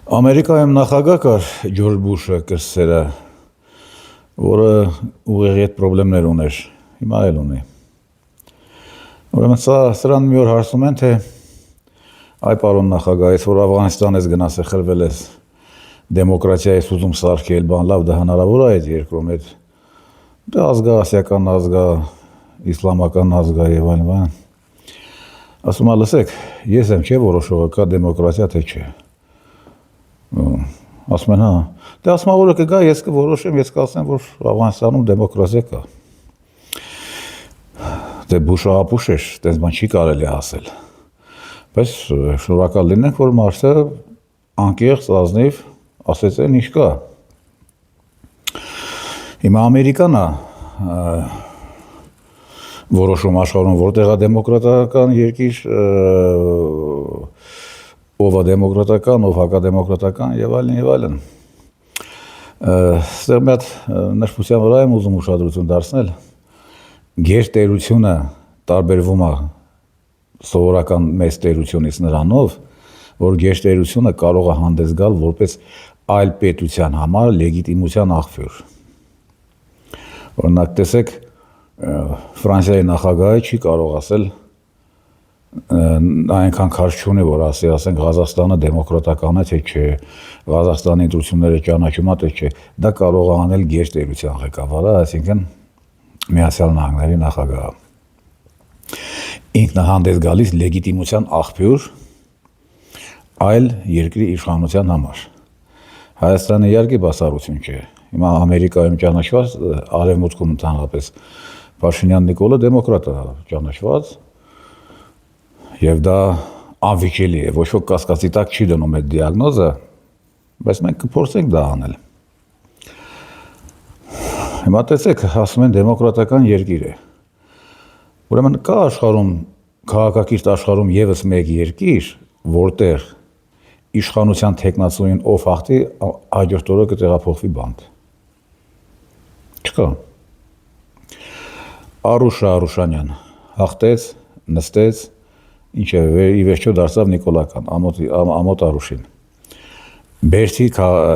Ամերիկայում նախագահ կար Ջորջ Բուշը կրսերը, որը ուղեղի հետ պրոբլեմներ ուներ, հիմա էլ ունի։ Ուրեմն սրան մի օր հարցում են, թե այ պարոն նախագահ, ես որ Աֆղանստան ես գնաս խրվել ես, դեմոկրատիա ես ուզում սարքել, բան լավ, դա հնարավոր է այդ երկրում, դա ազգա, ասիական ազգա, իսլամական ազգա եւ այլն։ Ասում է, լսեք, ես եմ չէ որոշողը, կա դեմոկրատիա, թե չէ։ Ասում են, հա, դե ասում է, որը կգա, ես կորոշեմ, ես կասեմ, որ Աֆղանստանում դեմոկրատիա կա։ Դե Բուշը ապուշ էր, տենց բան չի կարելի ասել։ Բայց շնորհակալ լինենք, որ մարդը անկեղծ, ազնիվ ասեց են ինչ կա։ Հիմա Ամերիկան է որոշում աշխարհում, որտեղ է դեմոկրատական երկիր, ով է դեմոկրատական, ով հակադեմոկրատական եւ այլն եւ այլն։ Ստեղ մի հատ նշպության վրա եմ ուզում ուշադրություն դարձնել։ Գերտերությունը տարբերվում է սովորական մեծ տերությունից նրանով, որ գերտերությունը կարող է հանդես գալ որպես այլ պետության համար լեգիտիմության աղբյուր։ Օրինակ տեսեք, Ֆրանսիայի նախագահը չի կարող ասել այնքան քարշ չունի, որ ասենք Ղազախստանը դեմոկրատական է, թե չէ, Ղազախստանի ընտրությունները ճանաչում է, թե չէ, դա կարող է անել գերտերության ղեկավարը, այսինքն Միացյալ Նահանգների նախագահը։ Ինքն է հանդես գալիս լեգիտիմության աղբյուր այլ երկրի իշխանության համար։ Հայաստանը իհարկե բացառություն չէ։ Հիմա Ամերիկայում ճանաչված, Արևմուտքում ընդհանրապես Փաշինյան Նիկոլը դեմոկրատ է ճանաչված, եւ դա անվիճելի է, ոչ ոք կասկածի տակ չի դնում այդ դիագնոզը, բայց մենք կփորձենք դա անել։ Հիմա տեսեք, ասում են դեմոկրատական երկիր է։ Ուրեմն կա աշխարհում, քաղաքակիրթ աշխարհում եւս մեկ երկիր, որտեղ իշխանության տեխնացուին ով հաղթի, հաջորդ օրը կտեղափոխվի բանտ։ Չկա։ Արուշա Արուշանյան հաղթեց, նստեց, ինչ է, ի վերջո դարձավ Նիկոլական, Ամոթ Արուշին։ Բերդի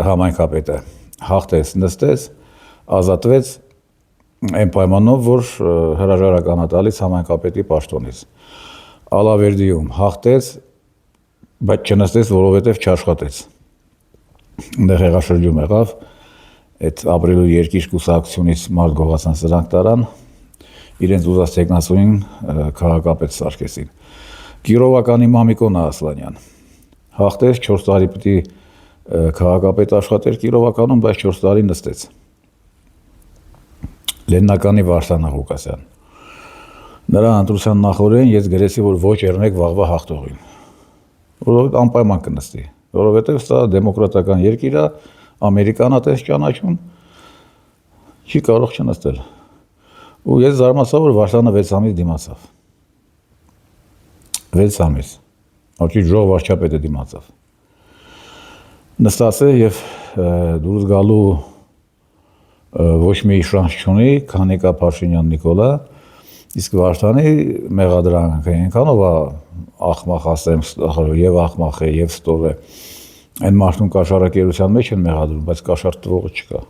համայնքապետը հաղթեց, նստեց, ազատվեց այն պայմանով, որ հրաժարական է տալիս համայնքապետի պաշտոնից։ Ալավերդիում հաղթեց, բայց չնստեց, որովհետև չաշխատեց։ Այնտեղ հեղաշրջում եղավ, այդ ապրելու երկիր կուսակցությունից մարդ գողացան սրանք տարան, իրենց ուզած տեխնացուին քաղաքապետ սարքեցին։ Կիրովականի Մամիկոն Ասլանյան հաղթեց, 4 տարի պիտի քաղաքապետ աշխատեր Կիրովականում, բայց 4 տարի նստեց։ Լեննականի Վարդան Ղուկասյան նրա ընտրության նախօրեն ես գրեցի, որ ոչ եռնեք վաղվա հաղթողին, որովհետև անպայման կնստի, որովհետև սա դեմոկրատական երկիր է, Ամերիկան է տես ճանաչում, չի կարող չնստել։ Ու ես զարմացա, որ Վարդանը 6 ամիս դիմացավ։ 6 ամիս, ոչի ժող վարչապետը դիմացավ։ Նստած է եւ դուրս գալու ոչ մի շանս չունի, քանի կա Փաշինյան Նիկոլա, իսկ Վարդանի մեղադրանքը այնքանով է աղմախ ասեմ, եւ աղմախ է, եւ ստոր է։ Այն մարդուն կաշառակերության մեջ են մեղադրում, բայց կաշառ տվողը չկա։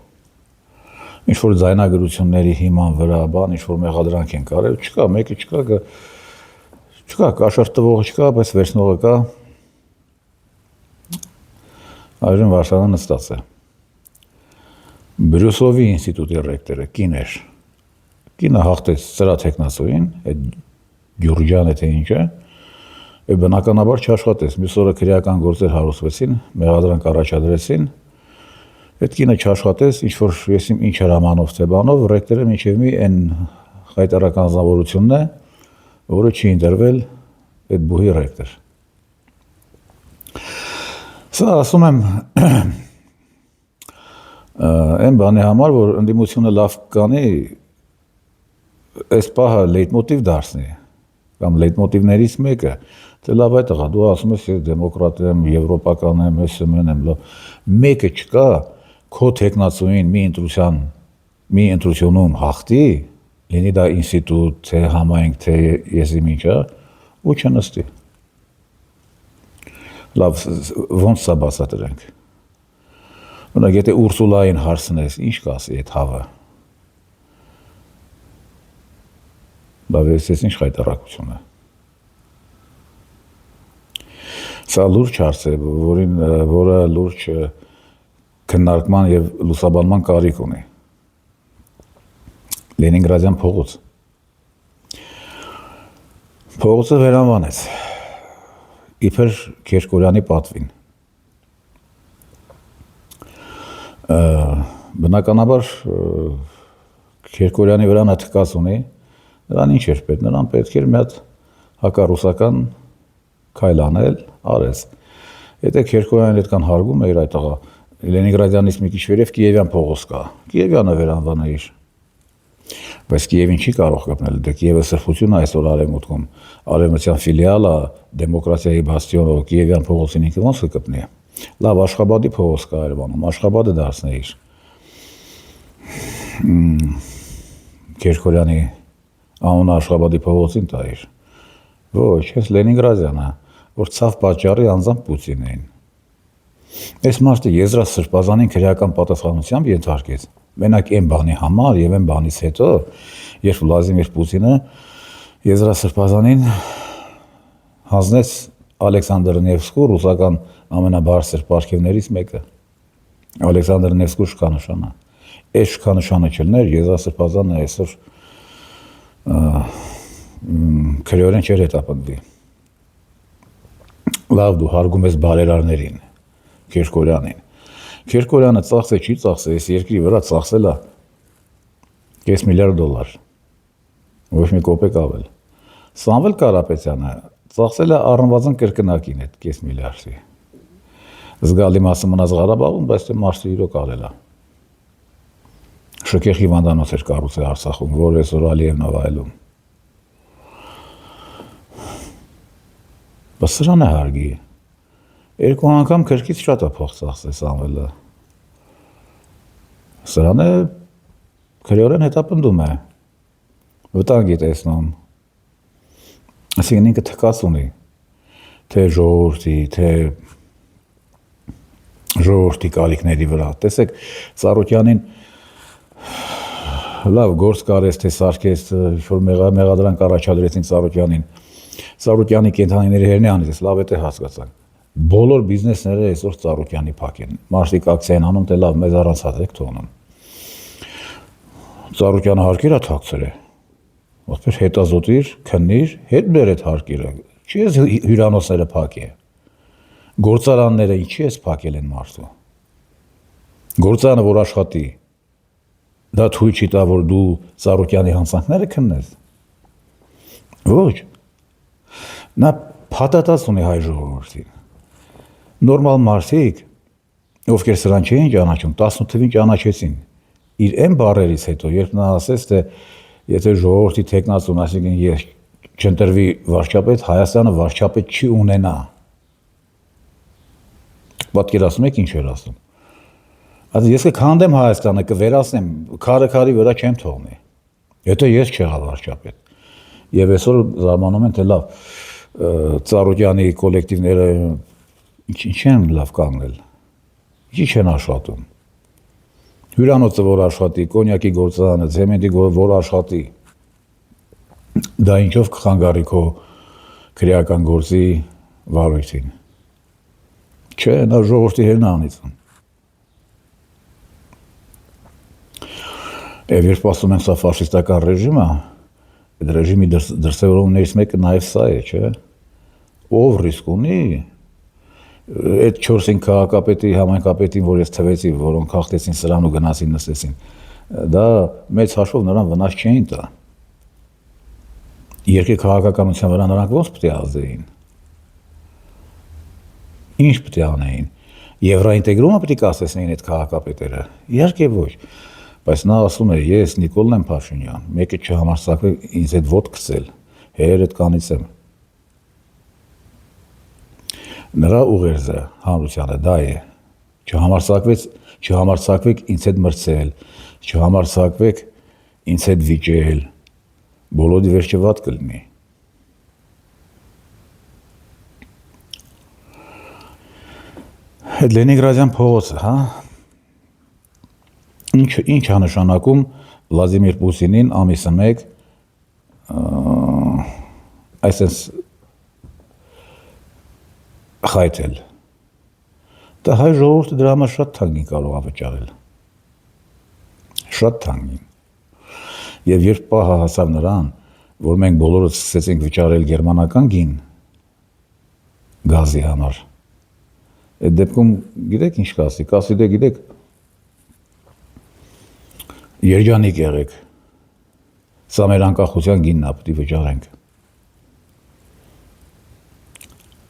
Ինչ-որ ձայնագրությունների հիման վրա, բան, ինչ-որ մեղադրանք են կարել, չկա, մեկը չկա, կաշառ տվողը չկա, բայց վերցնողը կա։ Այժմ Վարդանը նստած է։ Բրյուսովի ինստիտուտի ռեկտորը կին էր։ Կինը հաղթեց սրա տեխնացուին, այդ Գյուրջանը թե ինչ է, եւ բնականաբար չաշխատեց։ Մյուս օրը քրեական գործեր հարուցվեցին, մեղադրանք առաջադրեցին։ Այդ կինը չաշխատեց, ինչ որ ինչ հրամանով թե բանով, ռեկտորը մինչև մի այն հայտարարական զինվորությունն է, որը չի ընտրվել այդ բուհի ռեկտոր։ Սա ասում եմ այն բանի համար, որ ընդդիմությունը լավ կանի, այս պահը լեյտմոտիվ դարձնի, կամ լեյտմոտիվներից մեկը, թե լավ այդ աղա, դու ասում ես, ես դեմոկրատ եմ, եվրոպական եմ, ես եմ, մեկը չկա, քո տեխնացուին մի ընտրությունում հաղթի, լինի դա ինստիտուտ, թե համայնք, թե եսի միջա, ու չնստի։ Լավ, ոնց սա բացատրենք։ Օրինակ, եթե Ուրսուլային հարցնես, ինչ կասի այդ հավը։ Լավ, ես ինչ խայտարակություն է։ Սա լուրջ հարց է, որը լուրջ քննարկման եւ լուսաբանման կարիք ունի։ Լենինգրադյան փողոց։ Փողոցը վերանվանեց իբր Քերկորյանի պատվին։ Բնականաբար Քերկորյանի վրա նա թքած ունի, նրան ինչ էր պետք, նրան պետք էր մի հատ հակառուսական քայլ անել, արեց։ Եթե Քերկորյանին այդքան հարգում էր այդ տղա, Լենինգրադյանից մի քիչ վերև Կիևյան փողոց կա։ Կիևյանը վերանվաներ։ Բայց Կիևին չի կարող կպնել, դե Կիևը սրբություն է այսօր արևմուտքում, արևմտյան ֆիլիալը, դեմոկրատիայի բաստիոնը, Կիևյան փողոցին ինքը ոնց կկպնի։ Լավ, Աշխաբադի փողոց կա Երևանում, Աշխաբադը դարձնեիր։ Քերկորյանի անունը Աշխաբադի փողոցին տայր։ Ոչ, հենց Լենինգրադյանը, որ ցավ պատճառի անձամբ Պուտինին։ Այս մարդը Եզրասրբազանին քրեական պատասխանությամբ ենթարկեց։ Մենակ այն բանի համար եւ այն բանից հետո, երբ Վլադիմիր Պուտինը Եզրասրբազանին հանձնեց Ալեքսանդր Նևսկու ռուսական ամենաբարձր պարգևներից մեկը։ Ալեքսանդր Նևսկու շքանշանը։ Այս շքանշանը չլներ Եզրասրբազանը այսօր քրեորեն չէր հետապնդվի։ Լավ, դու հարգում ես բարերարներին, Քերկորյանին։ Քերկորյանը ծախսե չի ծախսե, այս երկրի վրա ծախսել է $5 միլիարդ, ոչ մի կոպեկ ավել։ Սամվել Կարապետյանը ծախսել է առնվազն կրկնակին այդ $5 միլիարդի։ Զգալի մասը մնաց Ղարաբաղում, բայց դե մարդը իրոք արել է։ Շքեղ հիվանդանոց էր կառուցել Արցախում, որ այսօր Ալիևն է վայելում։ Բայց սրան է հարգի։ Երկու անգամ քրքից շատ է փող ծախսել Սամվելը։ Սրան է քրեորեն հետապնդում է։ Վտանգ է տեսնում։ Այսինքն ինքը թքած ունի, թե ժողովրդի, թե ժողովրդի կարիքների վրա։ Տեսեք, Ծառուկյանին լավ գործ կարեց, թե սարքեց, որ մեղադրանք առաջադրեցին Ծառուկյանին։ Ծառուկյանի կենդանիների հերնի անից, լավ է հասկացանք։ Բոլոր բիզնեսները այսօր Ծառուկյանի փակ են։ Մարդիկ ակցիա են անում, թե լավ, մեզ առանց հատեք թողնում։ Ծառուկյանը հարկեր է թաքցրել։ Ոսպեր հետազոտիր, քննիր, հետ բեր այդ հարկերը։ Չի ես հյուրանոցները փակ է։ Գործարանները ինչի ես փակել են մարդու։ Գործարանը որ աշխատի, դա թույլ չի տա, որ դու Ծառուկյանի հանցանքները քննես։ Ոչ։ Նա փաթաթած ունի հայ ժողովրդին։ Նորմալ մարդիկ, ովքեր սրան չէին ճանաչում, 18 թվին ճանաչեցին։ Իր այն բառերից հետո, երբ նա ասեց, թե եթե ժողովրդի թեկնածուն, այսինքն ես չընտրվի վարչապետ, Հայաստանը վարչապետ չի ունենա։ Պատկերացնում եք ինչ էր ասում։ Ասես ես կքանդեմ Հայաստանը, կվերացնեմ, քարը վրա չեմ թողնի։ Եթե ես չեղա վարչապետ։ Եվ այսօր զարմանում են, թե լավ, Ծառուկյանի կոլեկտիվները ինչ են լավ կանգնել։ Ինչի չեն աշխատում։ Հյուրանոցը որ աշխատի, կոնյակի գործարանը, ցեմենտի որ աշխատի։ Դա ինչով կխանգարի քո քրեական գործի վարույթին։ Չէ, նա ժողովրդի հերն է անիծում։ Եվ երբ ասում են սա ֆաշիստական ռեժիմ է, այդ ռեժիմի դրսևորումներից մեկը նաև սա է, չէ։ Ով ռիսկ ունի, այդ 4-5 քաղաքապետի, համայնքապետին, որ ես թվեցի, որոնք հաղթեցին սրան ու գնացին նստեցին, դա մեծ հաշվով նրան վնաս չէին տա։ Երկրի քաղաքականության վրա նրանք ոնց պետք է ազդեին։ Ինչ պետք է անեին։ Եվրոինտեգրումը պետք է կասեցնեին այդ քաղաքապետերը։ Իհարկե ոչ։ Բայց նա ասում է, ես Նիկոլն եմ Փաշինյան, մեկը չհամարձակվեք ինձ հետ ոտք գցել, հերեր հետ կանիցեմ։ Նրա ուղերձը հանրությանը դա է։ Չհամարձակվեք ինձ հետ մրցել, չհամարձակվեք ինձ հետ վիճել, բոլորի վերջը վատ կլինի։ Այդ Լենինգրադյան փողոցը, հա։ Ինչ է նշանակում Վլադիմիր Պուտինին ամիսը մեկ այսպես խայթել։ Դա հայ ժողովուրդը դրա համար շատ թանկին կարող է վճարել։ Շատ թանկին։ Եվ երբ պահը հասավ նրան, որ մենք բոլորը սկսեցինք վճարել գերմանական գին գազի համար, այդ դեպքում գիտեք ինչ կասի, կասի դե գիտեք, երջանիկ եղեք, սա մեր անկախության գինն է, պետք է վճարենք։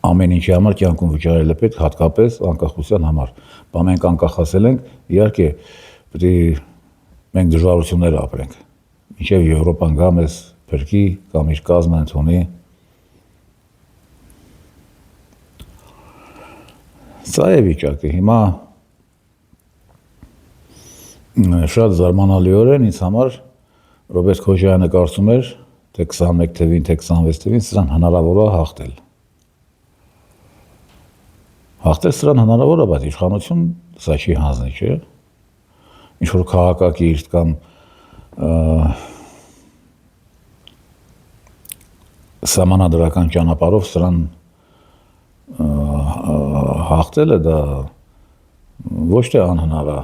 Ամեն ինչի համար կյանքում վճարելը պետք, հատկապես անկախության համար։ Բա մենք անկախացել ենք, իհարկե, պետք է մենք դժվարություններ ապրենք։ Մինչև Եվրոպան գա մեզ փրկի կամ իր կազմը ընդունի։ Սա է վիճակը։ Հիմա շատ զարմանալիորեն ինձ համար Ռոբերտ Քոչարյանը կարծում էր, թե 21 թվին, թե 26 թվին սրան հնարավոր է հաղթել։ Հաղթել սրան հնարավոր է, բայց իշխանություն սա չի հանձնի, չէ։ Ինչ-որ քաղաքակիրթ կամ սահմանադրական ճանապարհով սրան հաղթելը դա ոչ թե անհնար է,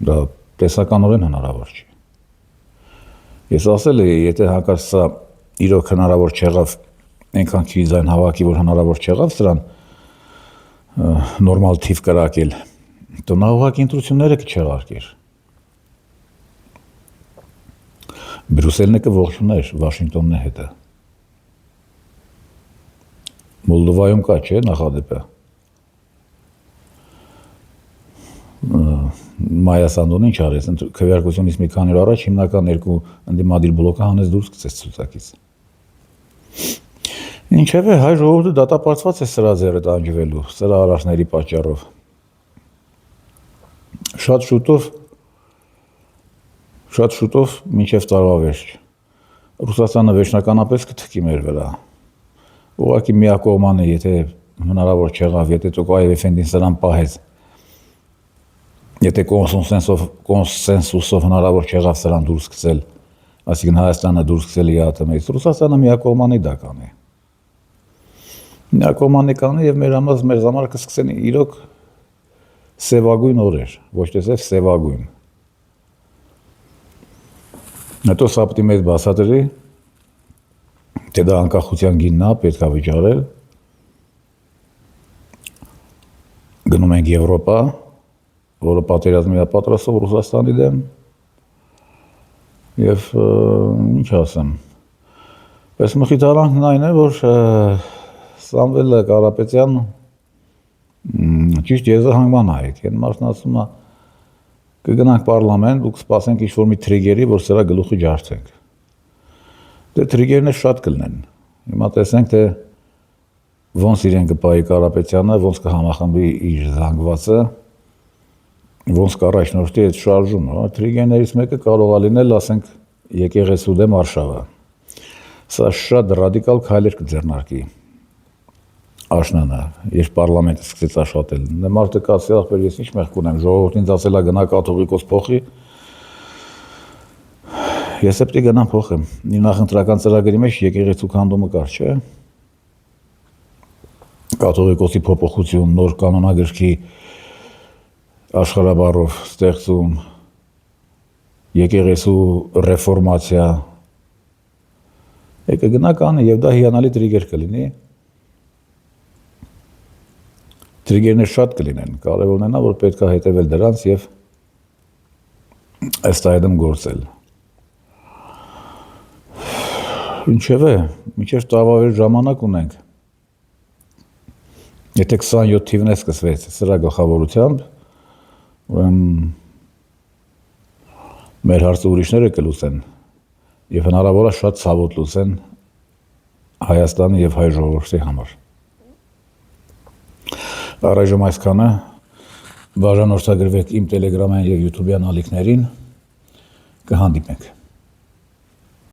դա տեսականորեն հնարավոր չի։ Ես ասել եմ, եթե հանկարծ սա իրոք հնարավոր չեղավ, այնքան քիչ ձայն հավաքի, որ հնարավոր չեղավ սրան նորմալ թիվ կրակել, તો նա ուղղակի ընտրությունները կչեղարկեր։ Բրյուսելն է կողջուներ Վաշինգտոնի հետը։ Մոլդովայում կա, չէ, նախադեպը։ Մայա Սանդոնը ինչ արեց, քվեարկությունից մի քանի օր առաջ հիմնական երկու ընդդիմադիր բլոկը հանեց դուրս գցեց ցուցակից։ Ինչևէ, հայ ժողովուրդը դատապարտված է սրա ձեռը տանջվելու, սրա արարքների պատճառով։ Շատ շուտով մինչև տարվա վերջ Ռուսաստանը վերջնականապես կթքի մեր վրա։ Ուղղակի միակողմանի, եթե հնարավոր չեղավ, եթե Տոկաև Էֆենդին սրան պահեց, եթե կոնսենսուսով հնարավոր չեղավ սրան դուրս գցել, այսինքն Հայաստանը դուրս գցել ԵԱՏՄ-ից, Ռուսաստանը միակողմանի դա կանի։ Միակողմանի կանի եւ մեր զամարը կսկսեն իրոք սևագույն օրեր, ոչ թե սևագույն։ Հետո սա պետք է մեզ բացատրի, թե դա անկախության գինն է, պետք է վճարել։ Գնում ենք Եվրոպա, որը պատերազմի է պատրաստող Ռուսաստանի դեմ, եւ ինչ ասեմ, պես մխիթարանքն այն է, որ Սամվել Կարապետյան ճիշտ եզրահանգման այդ, այն մարդն ասում է, կգնանք պարլամենտ ու կսպասենք ինչ-որ մի թրիգերի, որ սրա գլուխը ջարդենք։ Դե թրիգերներ շատ կլինեն։ Հիմա տեսենք, թե ոնց իրեն կպայի Կարապետյանը, ոնց կհամախմբի իր զանգվածը, ոնց կառաջնորդի այդ շարժումը։ Թրիգերներից մեկը կարող է լինել, ասենք, եկեղեցու դեմ արշավը։ Սա շատ ռադիկալ քայլեր կձեռնարկի աշնանը, երբ պարլամենտը սկսեց աշխատել։ Մարդը կասի, ախպեր, ես ինչ մեղք ունեմ, ժողովուրդն ինձ ասել է գնա կաթողիկոս փոխի։ Ես պետք է գնամ փոխեմ։ Իր նախընտրական ծրագրի մեջ եկեղեցու քանդումը կար, չէ։ Կաթողիկոսի փոփոխություն, նոր կանոնագրքի աշխարհաբարով ստեղծում, եկեղեցու ռեֆորմացիա։ Եկե գնա կանի եւ դա հիանալի տրիգեր կլինի։ Տրիգերներ շատ կլինեն, կարևորն է նա, որ պետք է հետևել դրանց եւ ըստ այդմ գործել։ Ինչևէ, մինչև տարվա ժամանակ ունենք։ Եթե 27 թիվն է սկսվեց սրա գլխավորությամբ, ուրեմն մեր հարցը ուրիշները կլուծեն եւ հնարավոր է շատ ցավոտ լուծեն Հայաստանի եւ հայ ժողովրդի համար։ Առայժմ այսքանը, բաժանորդագրվեք իմ տելեգրամյան եւ յութուբյան ալիքներին, կհանդիպենք։